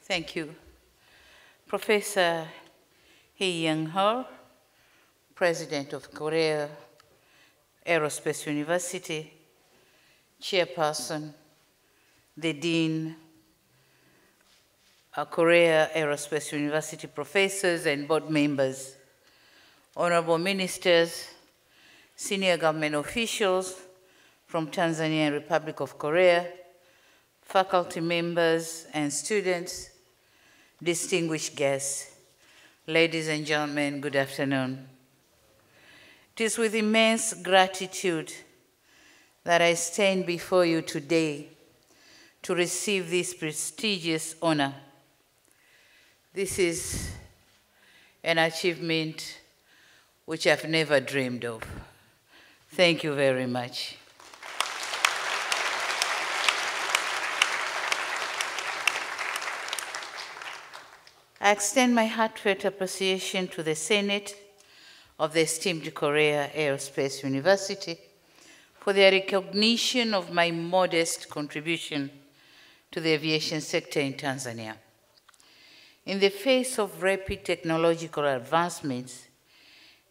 Thank you. Professor Hee Young-ho, President of Korea Aerospace University, Chairperson, the Dean, Korea Aerospace University professors and board members, honorable ministers, senior government officials from Tanzania and Republic of Korea, faculty members and students, distinguished guests, ladies and gentlemen, good afternoon. It is with immense gratitude that I stand before you today to receive this prestigious honor. This is an achievement which I've never dreamed of. Thank you very much. I extend my heartfelt appreciation to the Senate of the esteemed Korea Aerospace University for their recognition of my modest contribution to the aviation sector in Tanzania. In the face of rapid technological advancements,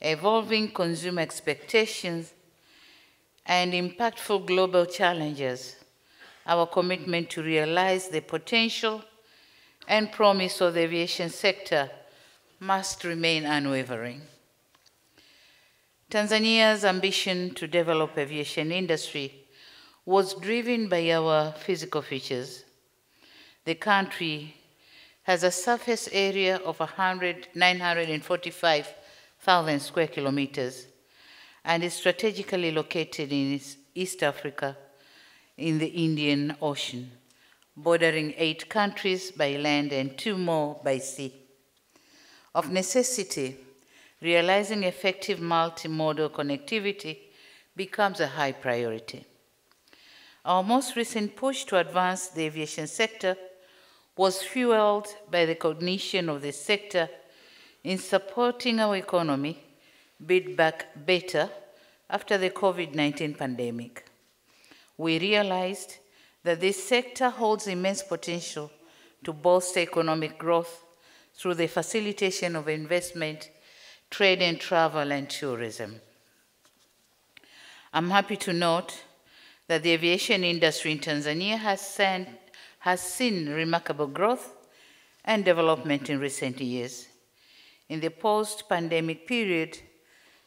evolving consumer expectations, and impactful global challenges, our commitment to realize the potential and promise of the aviation sector must remain unwavering. Tanzania's ambition to develop aviation industry was driven by our physical features. The country has a surface area of 945,000 square kilometers and is strategically located in East Africa in the Indian Ocean, bordering 8 countries by land and 2 more by sea. Of necessity, realizing effective multimodal connectivity becomes a high priority. Our most recent push to advance the aviation sector was fueled by the recognition of the sector in supporting our economy build back better after the COVID-19 pandemic. We realized that this sector holds immense potential to bolster economic growth through the facilitation of investment, trade and travel, and tourism. I'm happy to note that the aviation industry in Tanzania has seen remarkable growth and development in recent years. In the post-pandemic period,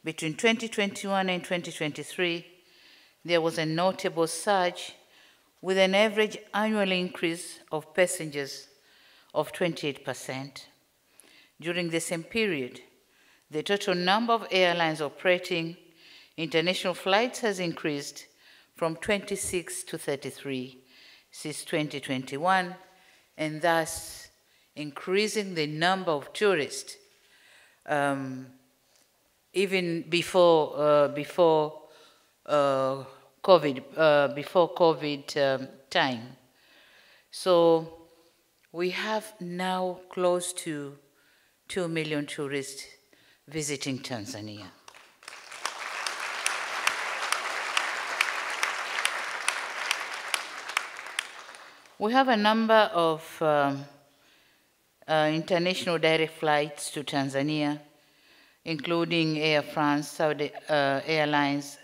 between 2021 and 2023, there was a notable surge with an average annual increase of passengers of 28%. During the same period, the total number of airlines operating international flights has increased from 26 to 33 since 2021, and thus increasing the number of tourists even before COVID time. So we have now close to 2 million tourists visiting Tanzania. We have a number of international direct flights to Tanzania, including Air France, Saudi Airlines,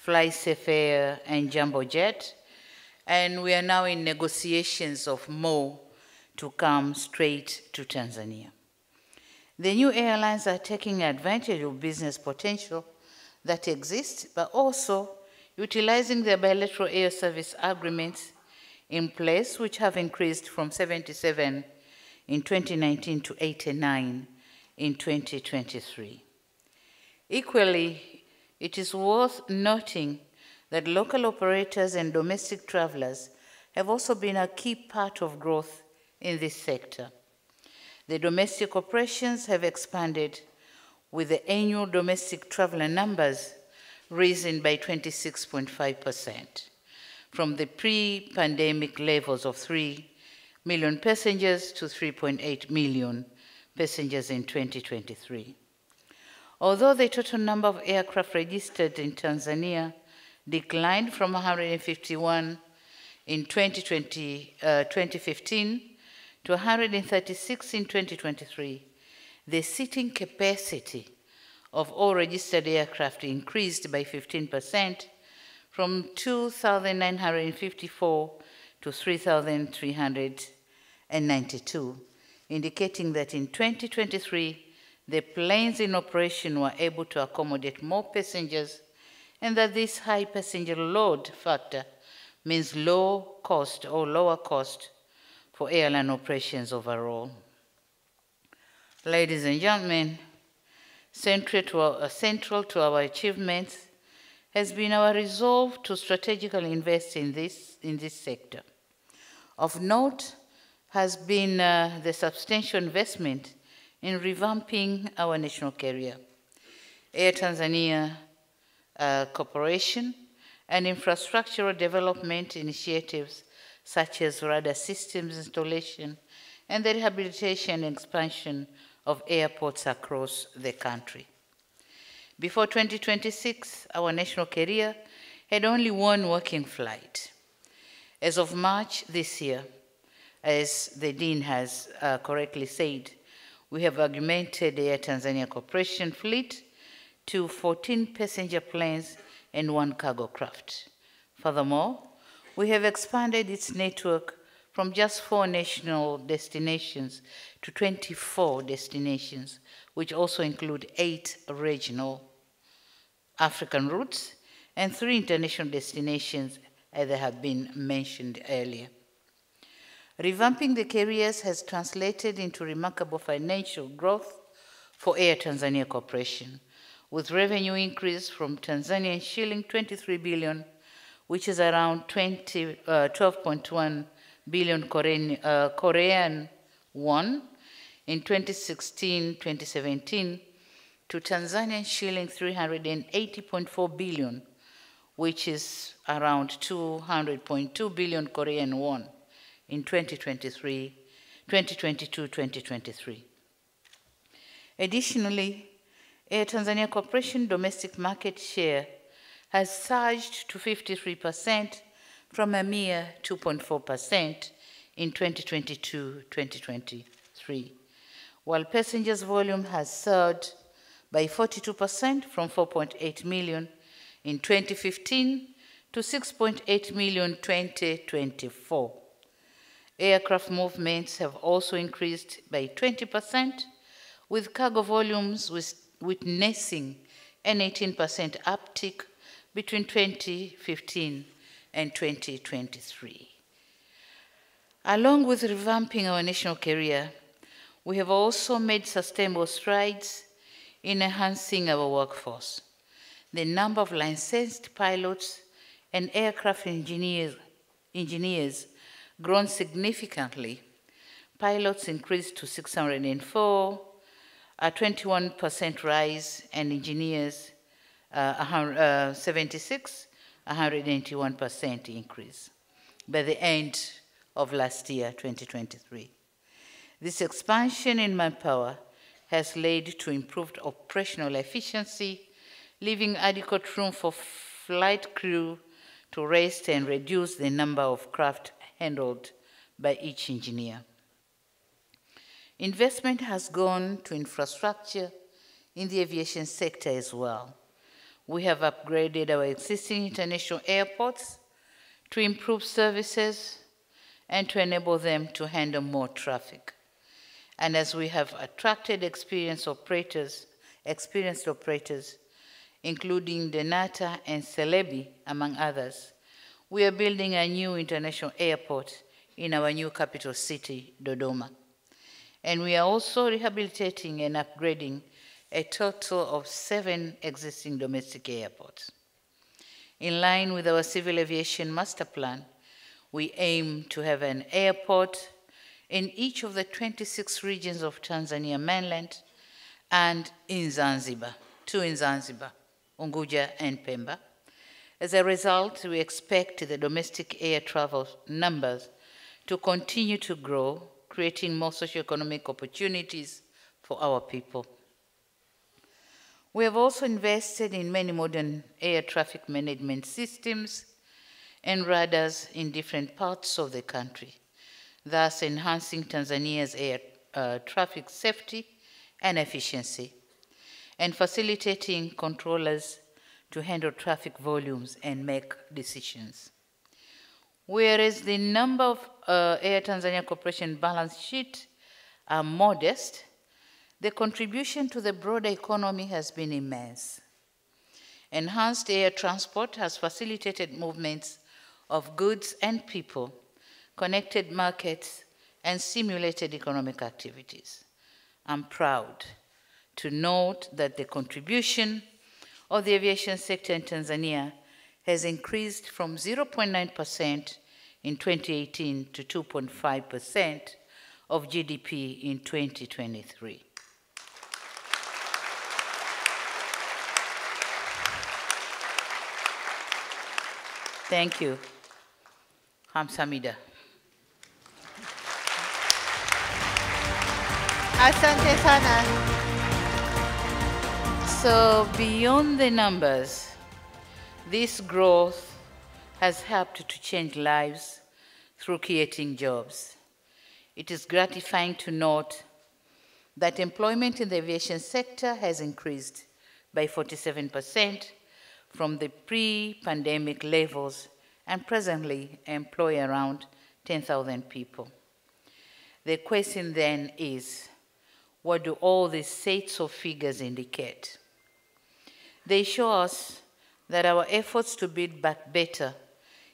FlySafe Air, and Jumbo Jet, and we are now in negotiations of more to come straight to Tanzania. The new airlines are taking advantage of business potential that exists, but also utilizing their bilateral air service agreements in place, which have increased from 77 in 2019 to 89 in 2023. Equally, it is worth noting that local operators and domestic travelers have also been a key part of growth in this sector. The domestic operations have expanded, with the annual domestic traveler numbers risen by 26.5%, from the pre-pandemic levels of 3 million passengers to 3.8 million passengers in 2023. Although the total number of aircraft registered in Tanzania declined from 151 in 2015 to 136 in 2023, the seating capacity of all registered aircraft increased by 15% from 2,954 to 3,392, indicating that in 2023, the planes in operation were able to accommodate more passengers, and that this high passenger load factor means low cost or lower cost for airline operations overall. Ladies and gentlemen, central to our achievements has been our resolve to strategically invest in this sector. Of note has been the substantial investment in revamping our national carrier, Air Tanzania Corporation, and infrastructural development initiatives such as radar systems installation and the rehabilitation and expansion of airports across the country. Before 2026, our national carrier had only one working flight. As of March this year, as the Dean has correctly said, we have augmented the Air Tanzania Corporation fleet to 14 passenger planes and 1 cargo craft. Furthermore, we have expanded its network from just 4 national destinations to 24 destinations, which also include 8 regional African routes and 3 international destinations, as they have been mentioned earlier. Revamping the carriers has translated into remarkable financial growth for Air Tanzania Corporation, with revenue increase from Tanzanian shilling 23 billion, which is around 12.1 billion Korean won in 2016-2017 to Tanzanian shilling 380.4 billion, which is around 200.2 billion Korean won in 2022-2023. Additionally, Air Tanzania Corporation domestic market share has surged to 53% from a mere 2.4% in 2022-2023, while passengers volume has surged by 42% from 4.8 million in 2015 to 6.8 million in 2024. Aircraft movements have also increased by 20%, with cargo volumes witnessing an 18% uptick between 2015 and 2023. Along with revamping our national carrier, we have also made sustainable strides in enhancing our workforce. The number of licensed pilots and aircraft engineers grown significantly. Pilots increased to 604, a 21% rise, and engineers 76, 181% increase by the end of last year, 2023. This expansion in manpower has led to improved operational efficiency, leaving adequate room for flight crew to rest and reduce the number of craft handled by each engineer. Investment has gone to infrastructure in the aviation sector as well. We have upgraded our existing international airports to improve services and to enable them to handle more traffic. And as we have attracted experienced operators, including Denata and Celebi, among others, we are building a new international airport in our new capital city, Dodoma. And we are also rehabilitating and upgrading a total of 7 existing domestic airports. In line with our civil aviation master plan, we aim to have an airport in each of the 26 regions of Tanzania mainland and in Zanzibar, 2 in Zanzibar, Unguja and Pemba. As a result, we expect the domestic air travel numbers to continue to grow, creating more socioeconomic opportunities for our people. We have also invested in many modern air traffic management systems and radars in different parts of the country. thus enhancing Tanzania's air traffic safety and efficiency, and facilitating controllers to handle traffic volumes and make decisions. Whereas the number of Air Tanzania Corporation balance sheet are modest, the contribution to the broader economy has been immense. Enhanced air transport has facilitated movements of goods and people, connected markets, and stimulated economic activities. I'm proud to note that the contribution of the aviation sector in Tanzania has increased from 0.9% in 2018 to 2.5% of GDP in 2023. Thank you. Hamsamida. Asante sana. So beyond the numbers, this growth has helped to change lives through creating jobs. It is gratifying to note that employment in the aviation sector has increased by 47% from the pre-pandemic levels and presently employ around 10,000 people. The question then is, what do all these sets of figures indicate? They show us that our efforts to build back better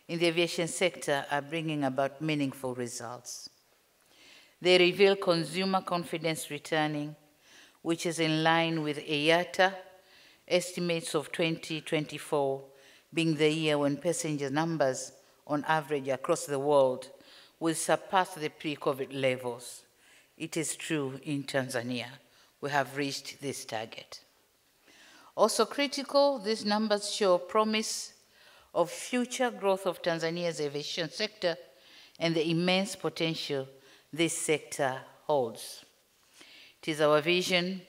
in the aviation sector are bringing about meaningful results. They reveal consumer confidence returning, which is in line with IATA estimates of 2024 being the year when passenger numbers on average across the world will surpass the pre-COVID levels. It is true in Tanzania. We have reached this target. Also critical, these numbers show promise of future growth of Tanzania's aviation sector and the immense potential this sector holds. It is our vision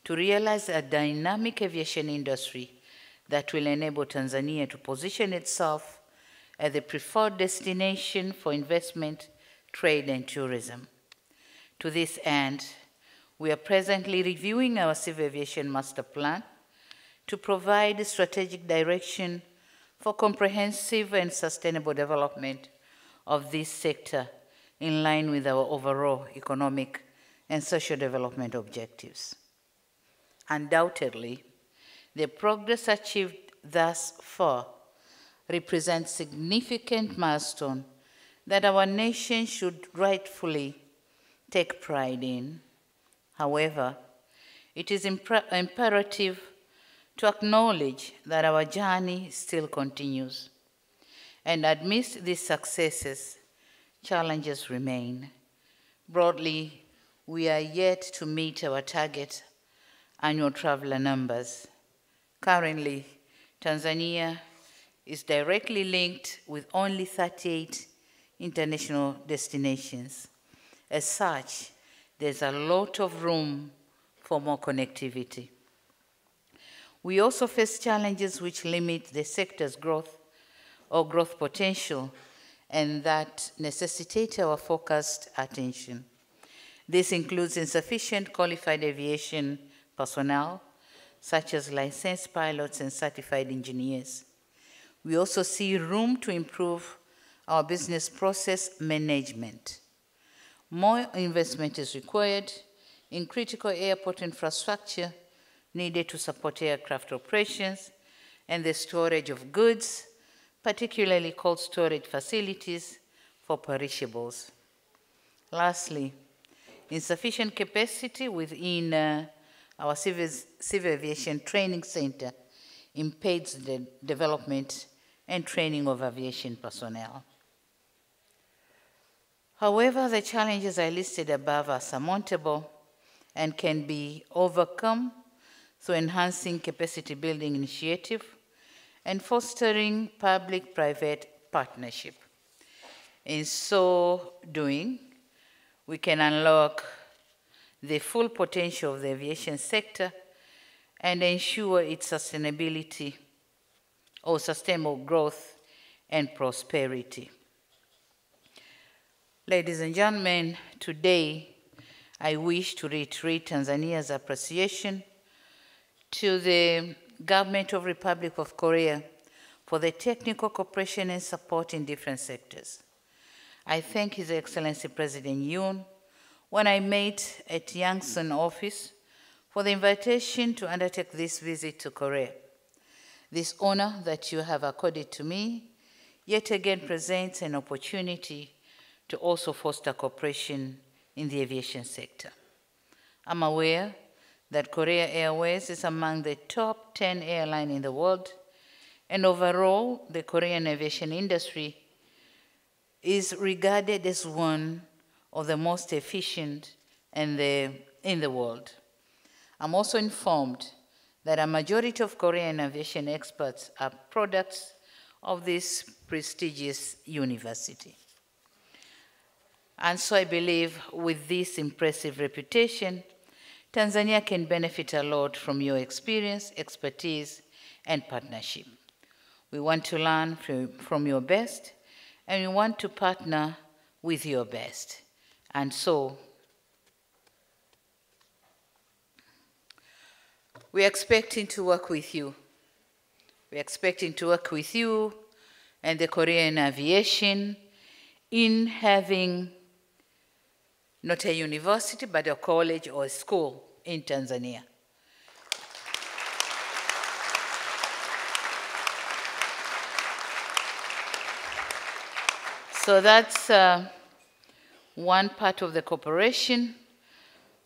to realize a dynamic aviation industry that will enable Tanzania to position itself as the preferred destination for investment, trade, and tourism. To this end, we are presently reviewing our civil aviation master plan to provide strategic direction for comprehensive and sustainable development of this sector in line with our overall economic and social development objectives. Undoubtedly, the progress achieved thus far represents significant milestone that our nation should rightfully take pride in. However, it is imperative to acknowledge that our journey still continues. And amidst these successes, challenges remain. Broadly, we are yet to meet our target annual traveler numbers. Currently, Tanzania is directly linked with only 38 international destinations. As such, there's a lot of room for more connectivity. We also face challenges which limit the sector's growth or growth potential and that necessitate our focused attention. This includes insufficient qualified aviation personnel, such as licensed pilots and certified engineers. We also see room to improve our business process management. More investment is required in critical airport infrastructure needed to support aircraft operations and the storage of goods, particularly cold storage facilities for perishables. Lastly, insufficient capacity within our civil aviation training center impedes the development and training of aviation personnel. However, the challenges I listed above are surmountable and can be overcome through enhancing capacity building initiative and fostering public-private partnership. In so doing, we can unlock the full potential of the aviation sector and ensure its sustainability or sustainable growth and prosperity. Ladies and gentlemen, today I wish to reiterate Tanzania's appreciation to the Government of Republic of Korea for the technical cooperation and support in different sectors. I thank His Excellency President Yoon when I met at Yangsan office for the invitation to undertake this visit to Korea. This honor that you have accorded to me yet again presents an opportunity to also foster cooperation in the aviation sector. I'm aware that Korea Airways is among the top 10 airlines in the world, and overall, the Korean aviation industry is regarded as one of the most efficient in the world. I'm also informed that a majority of Korean aviation experts are products of this prestigious university. And so I believe with this impressive reputation, Tanzania can benefit a lot from your experience, expertise, and partnership. We want to learn from your best, and we want to partner with your best. And so, we're expecting to work with you. We're expecting to work with you and the Korean aviation in having not a university, but a college or a school in Tanzania. So that's one part of the cooperation.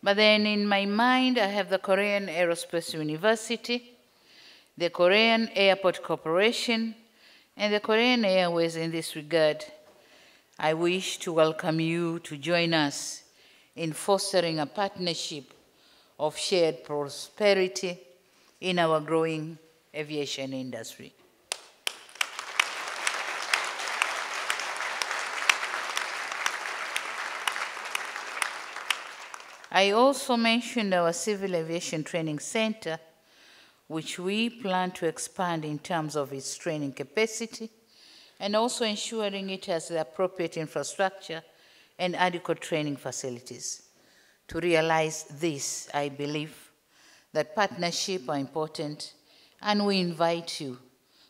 But then in my mind, I have the Korean Aerospace University, the Korean Airport Corporation, and the Korean Airways in this regard. I wish to welcome you to join us in fostering a partnership of shared prosperity in our growing aviation industry. I also mentioned our Civil Aviation Training Center, which we plan to expand in terms of its training capacity and also ensuring it has the appropriate infrastructure and adequate training facilities. To realize this, I believe that partnerships are important, and we invite you,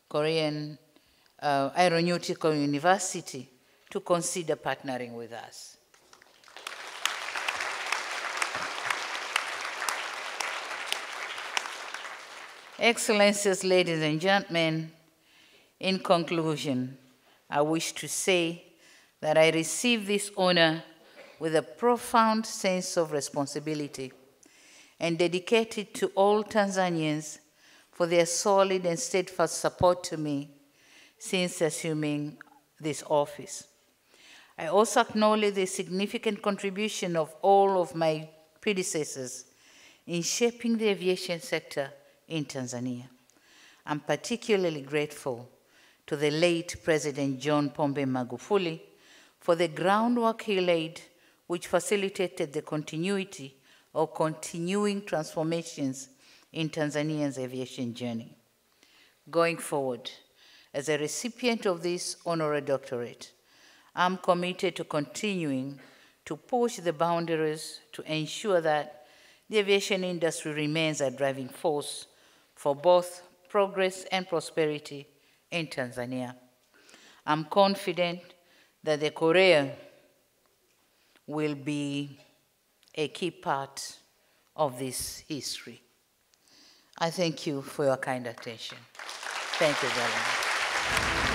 Korean Aeronautical University, to consider partnering with us. Excellencies, ladies and gentlemen, in conclusion, I wish to say that I receive this honor with a profound sense of responsibility and dedicated to all Tanzanians for their solid and steadfast support to me since assuming this office. I also acknowledge the significant contribution of all of my predecessors in shaping the aviation sector in Tanzania. I'm particularly grateful to the late President John Pombe Magufuli for the groundwork he laid, which facilitated the continuity or continuing transformations in Tanzania's aviation journey. Going forward, as a recipient of this honorary doctorate, I'm committed to continuing to push the boundaries to ensure that the aviation industry remains a driving force for both progress and prosperity in Tanzania. I'm confident that the Korea will be a key part of this history. I thank you for your kind attention. Thank you very much.